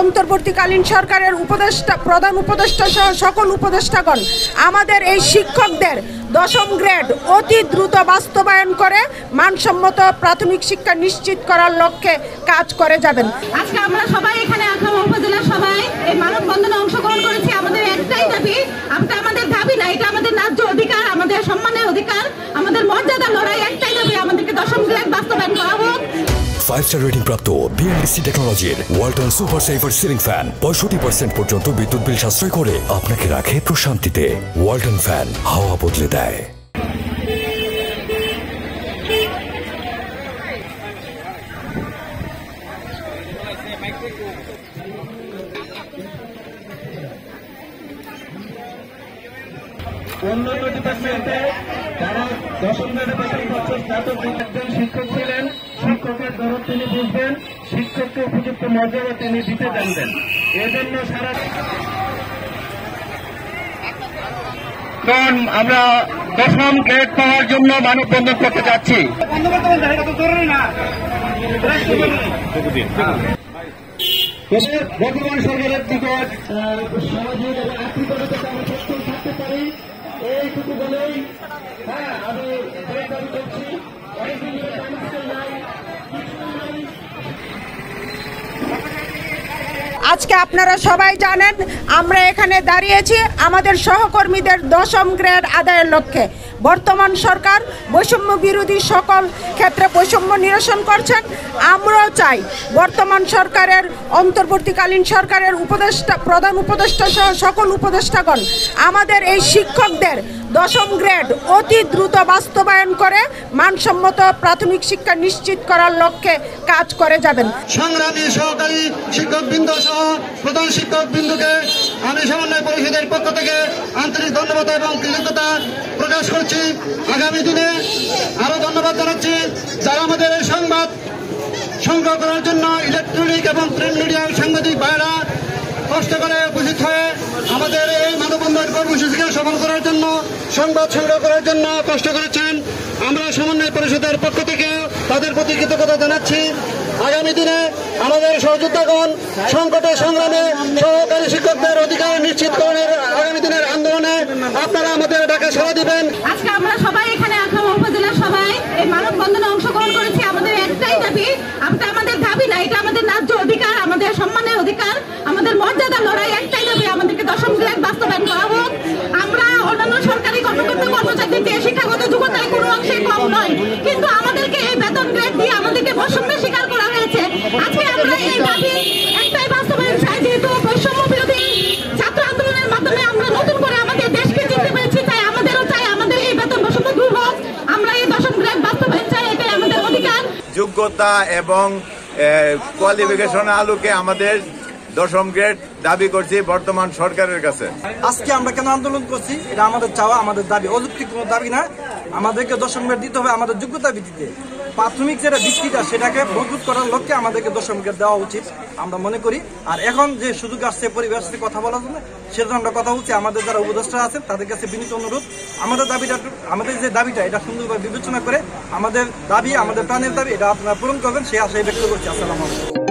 অন্তর্বর্তীকালীন সরকারের উপদেষ্টা প্রধান উপদেষ্টা সহ সকল উপদেষ্টাগণ আমাদের এই শিক্ষকদের দশম গ্রেড অতি দ্রুত বাস্তবায়ন করে মানসম্মত প্রাথমিক শিক্ষা নিশ্চিত করার লক্ষ্যে কাজ করে যাবেন। আজকে আমরা সবাই এখানে আখাউড়া উপজেলার সবাই এই মানববন্ধনে অংশগ্রহণ করেছি। আমাদের একটাই দাবি, আমাদের দাবি না, এটা আমাদের ন্যায্য অধিকার, আমাদের সম্মানের অধিকার, আমাদের মর্যাদা লড়াই। একটাই দাবি, আমাদেরকে দশম গ্রেড বাস্তবায়ন করা হোক। 5-star রেটিং প্রাপ্ত BLDC টেকনোলজির Walton super saver ceiling fan 65% পর্যন্ত বিদ্যুৎ বিল সাশ্রয় করে আপনাকে রাখে প্রশান্তিতে। ওয়ালটন ফ্যান হাওয়া বদলে দেয়। অন্য ডিপার্টমেন্টে যারা দশম গ্রেডে প্রথম বছর স্নাতক একজন শিক্ষক ছিলেন, শিক্ষকের দরদ তিনি বুঝবেন, শিক্ষককে উপযুক্ত মর্যাদা তিনি দিতে জানবেন। এজন্য সারা আমরা দশম গ্রেড পাওয়ার জন্য মানববন্ধন করতে যাচ্ছি। বর্তমান সরকারের নিকট সামাজিক এবং আর্থিকভাবে আমরা সক্ষম থাকতে পারি, এইটুকু বলেই আমি দাবি করছি। অনেকদিন আজকে আপনারা সবাই জানেন আমরা এখানে দাঁড়িয়েছি আমাদের সহকর্মীদের দশম গ্রেড আদায়ের লক্ষ্যে। বর্তমান সরকার বৈষম্য বিরোধী সকল ক্ষেত্রে বৈষম্য নিরসন করছেন। আমরাও চাই বর্তমান সরকারের অন্তর্বর্তীকালীন সরকারের প্রধান উপদেষ্টা সহ সকল উপদেষ্টাগণ আমাদের এই শিক্ষকদের দশম গ্রেড অতি দ্রুত বাস্তবায়ন করে মানসম্মত প্রাথমিক শিক্ষা নিশ্চিত করার লক্ষ্যে কাজ করে যাবেন। সংগ্রামী সহকারী শিক্ষকবৃন্দ সহ প্রধান শিক্ষকবৃন্দকে আমি সমন্বয় পরিষদের পক্ষ থেকে আন্তরিক ধন্যবাদ এবং কৃতজ্ঞতা প্রকাশ করছি। আগামী দিনে আরো ধন্যবাদ জানাচ্ছি যারা আমাদের এই সংবাদ সংগ্রহ করার জন্য ইলেকট্রনিক এবং প্রিন্ট মিডিয়ার সাংবাদিক ভাইরা কষ্ট করে উপস্থিত হয়ে আমাদের এই মানববন্ধন কর্মসূচিকে সফল করার জন্য, সংবাদ সংগ্রহ করার জন্য কষ্ট করেছেন। আমরা সমন্বয় পরিষদের পক্ষ থেকে তাদের প্রতি কৃতজ্ঞতা জানাচ্ছি। আগামী দিনে আমাদের সহযোদ্ধাগণ সংকটে সংগ্রামে সহকারী শিক্ষকদের অধিকার নিশ্চিতকরণের আগামী দিনের আন্দোলনে আপনারা আমাদের ডাকে সাড়া দিবেন। আজকে আমরা সবাই এখানে আখাউড়া উপজেলার সবাই এই মানববন্ধনে অংশগ্রহণ করেছি। আমাদের একটাই দাবি, আমাদের দাবি না, এটা আমাদের ন্যায্য অধিকার, আমাদের সম্মানের অধিকার, আমাদের মর্যাদা লড়াই। একটাই দাবি, আমাদেরকে দশম গ্রেড বাস্তবায়ন করা হোক। আমরা অন্যান্য সরকারি কর্মকর্তা কর্মচারীদের শিক্ষাগত যোগ্যতায় কোনো অংশে কম নয়, কিন্তু আমাদেরকে এই বেতন গ্রেড দিয়ে আমাদেরকে বৈষম্যের শিকার করা হয়েছে। আজকে আমরা এই দাবি একটাই বাস্তবায়ন চাই, যেহেতু বৈষম্য বিরোধী ছাত্র আন্দোলনের মাধ্যমে আমরা নতুন করে আমাদের দেশকে চিনতে পেরেছি, তাই আমাদেরও চাই আমাদের এই বেতন বৈষম্য দূর হোক। আমরা এই দশম গ্রেড বাস্তবায়ন চাই, এটাই আমাদের অধিকার। যোগ্যতা এবং কোয়ালিফিকেশনের আলোকে আমাদের দশম গ্রেড দাবি করছি বর্তমান সরকারের কাছে। আজকে আমরা কেন আন্দোলন করছি, এটা আমাদের চাওয়া, আমাদের দাবি, অযৌক্তিক কোনো দাবি না। আমাদেরকে দশম গ্রেড দিতে হবে আমাদের যোগ্যতা ভিত্তিতে। প্রাথমিক যেটা ভিত্তিটা সেটাকে মজবুত করার লক্ষ্যে আমাদেরকে দশম গ্রেড দেওয়া উচিত আমরা মনে করি। আর এখন যে সুযোগ আসছে পরিবেশ কথা বলার জন্য, সেটা আমরা কথা বলছি। আমাদের যারা উপদেষ্টা আছেন তাদের কাছে বিনীত অনুরোধ, আমাদের যে দাবিটা এটা সুন্দরভাবে বিবেচনা করে আমাদের দাবি, আমাদের প্রাণের দাবি, এটা আপনারা পূরণ করবেন সেই আশায় ব্যক্ত করছি। আসসালামু আলাইকুম।